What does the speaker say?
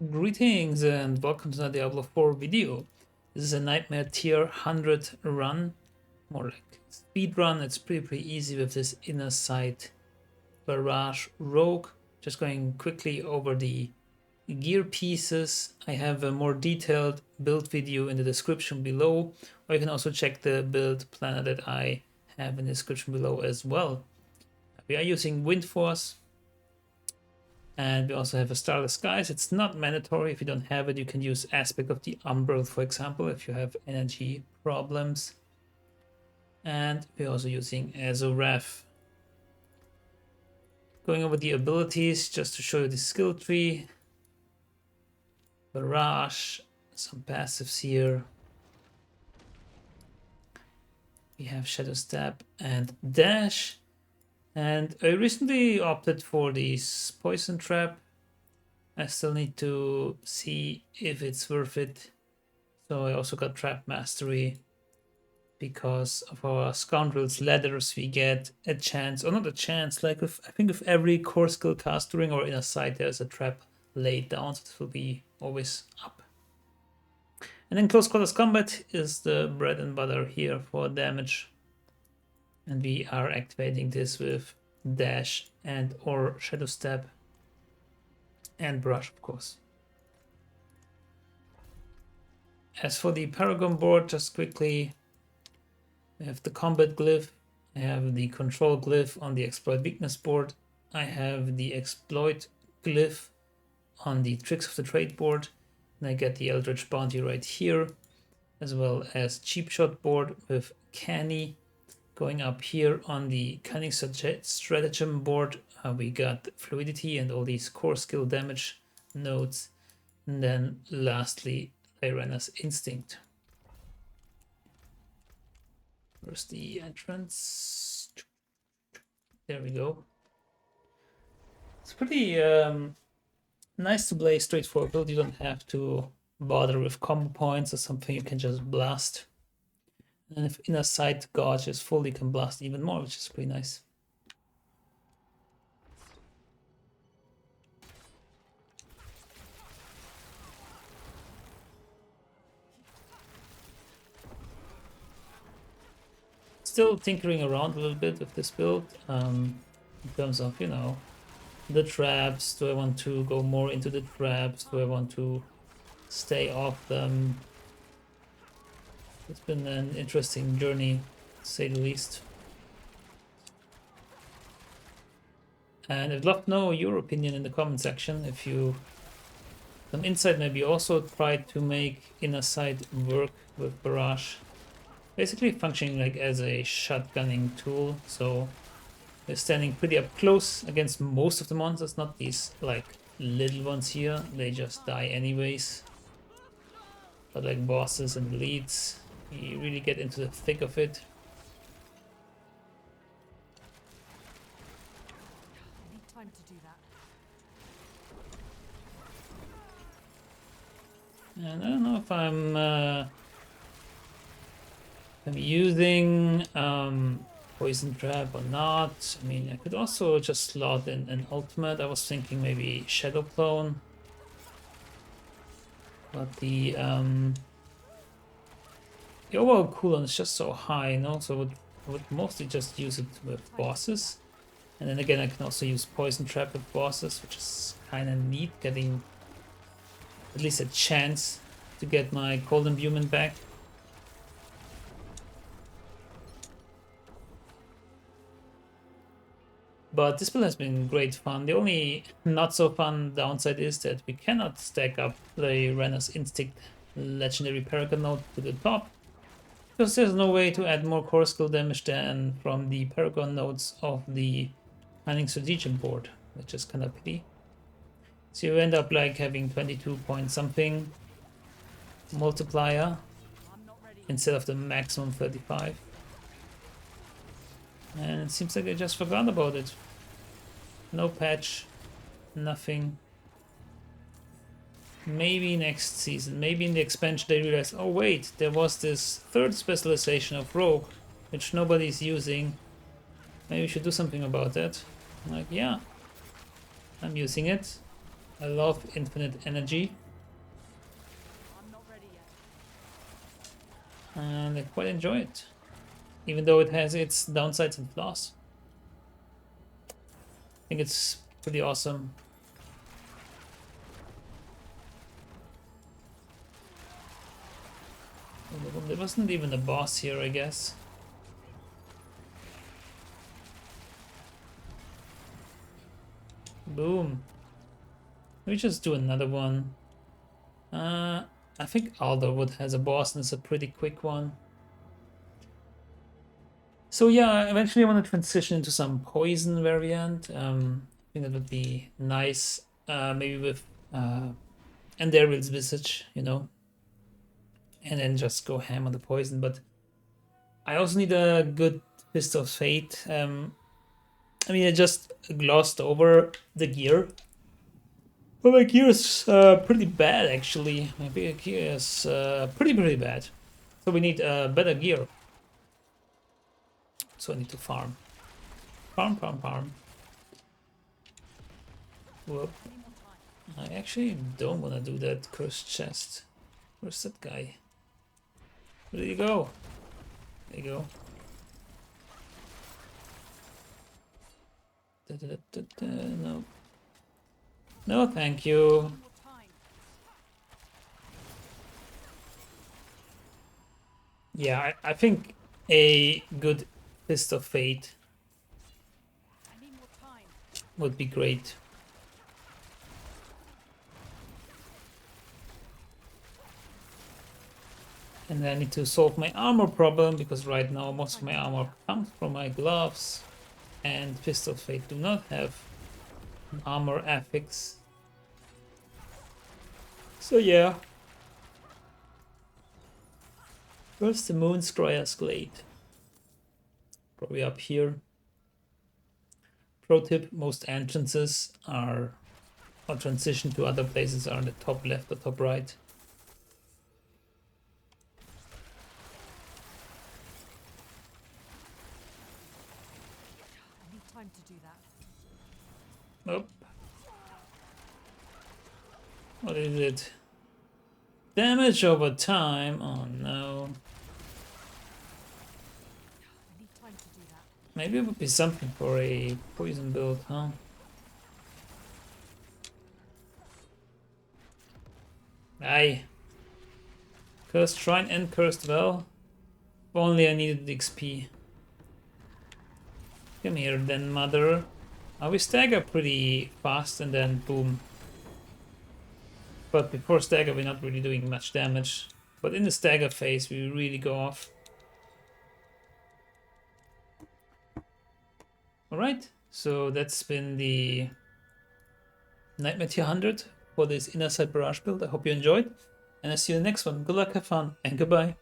Greetings and welcome to another Diablo 4 video. This is a Nightmare tier 100 run, more like speed run. It's pretty easy with this inner sight Barrage Rogue. Just going quickly over the gear pieces. I have a more detailed build video in the description below, or you can also check the build planner that I have in the description below as well. We are using Wind Force. And we also have a Starless Skies. It's not mandatory. If you don't have it, you can use Aspect of the Umbral, for example, if you have energy problems. And we're also using Azoref. Going over the abilities, just to show you the skill tree. Barrage, some passives here. We have Shadow Step and Dash. And I recently opted for this Poison Trap. I still need to see if it's worth it. So I also got Trap Mastery. Because of our Scoundrel's Ladders, we get a chance, or not a chance, like with, I think with every core skill cast during or inner sight, there's a trap laid down, so this will be always up. And then Close Quarters Combat is the bread and butter here for damage. And we are activating this with Dash and or Shadow Step and Brush, of course. As for the Paragon board, just quickly, we have the Combat Glyph, I have the Control Glyph on the Exploit Weakness board, I have the Exploit Glyph on the Tricks of the Trade board, and I get the Eldritch Bounty right here, as well as Cheap Shot board with Canny. Going up here on the Cunning Stratagem board, we got Fluidity and all these core skill damage nodes. And then lastly, Tyranna's Instinct. Where's the entrance? There we go. It's pretty nice to play straightforward build. You don't have to bother with combo points or something. You can just blast. And if inner sight gauge is full, you can blast even more, which is pretty nice. Still tinkering around a little bit with this build in terms of, you know, the traps. Do I want to go more into the traps? Do I want to stay off them? It's been an interesting journey, to say the least. And I'd love to know your opinion in the comment section. If you some insight, maybe also try to make inner sight work with Barrage. Basically functioning like as a shotgunning tool, so we're standing pretty up close against most of the monsters, not these like little ones here, they just die anyways. But like bosses and leads, you really get into the thick of it. I need time to do that. And I don't know if I'm using Poison Trap or not. I mean, I could also just slot in an ultimate. I was thinking maybe Shadow Clone. But the overall cooldown is just so high, you know, so I would mostly just use it with bosses. And then again, I can also use Poison Trap with bosses, which is kind of neat, getting at least a chance to get my Cold Imbuement back. But this build has been great fun. The only not so fun downside is that we cannot stack up the Renner's Instinct Legendary Paragon node to the top, because there's no way to add more core skill damage than from the Paragon nodes of the Cunning Stratagem board, which is kind of pity. So you end up like having 22 point something multiplier instead of the maximum 35. And it seems like I just forgot about it. No patch, nothing. Maybe next season, maybe in the expansion they realize, oh wait, there was this third specialization of Rogue, which nobody's using. Maybe we should do something about that. I'm like, yeah, I'm using it. I love infinite energy, I'm not ready yet. and I quite enjoy it, even though it has its downsides and flaws. I think it's pretty awesome. There wasn't even a boss here, I guess. Boom. Let me just do another one. I think Alderwood has a boss and it's a pretty quick one. So yeah, eventually I want to transition into some poison variant. I think that would be nice. Maybe with Endervil's Visage, you know, and then just go ham on the poison. But I also need a good Fist of Fate. I mean, I just glossed over the gear. Well, my gear is pretty bad, actually. My big gear is pretty bad. So we need better gear. So I need to farm. Farm. Whoop. I actually don't want to do that cursed chest. Where's that guy? Where did he go? There you go. No. No, thank you. Yeah, I think a good Fist of Fate would be great. And then I need to solve my armor problem, because right now most of my armor comes from my gloves, and Fist of Fate do not have an armor affix. So yeah. Where's the Moonscryer's Glade? Probably up here. Pro tip, most entrances are, or transition to other places are in the top left or top right. I need time to do that. Nope. What is it? Damage over time. Oh no. I need time to do that. Maybe it would be something for a poison build, huh? Aye. Cursed Shrine and Cursed Well. If only I needed the XP. Come here then, mother. We stagger pretty fast and then boom. But before stagger we're not really doing much damage. But in the stagger phase we really go off. Alright, so that's been the Nightmare Tier 100 for this Inner Side Barrage build. I hope you enjoyed. And I'll see you in the next one. Good luck, have fun, and goodbye.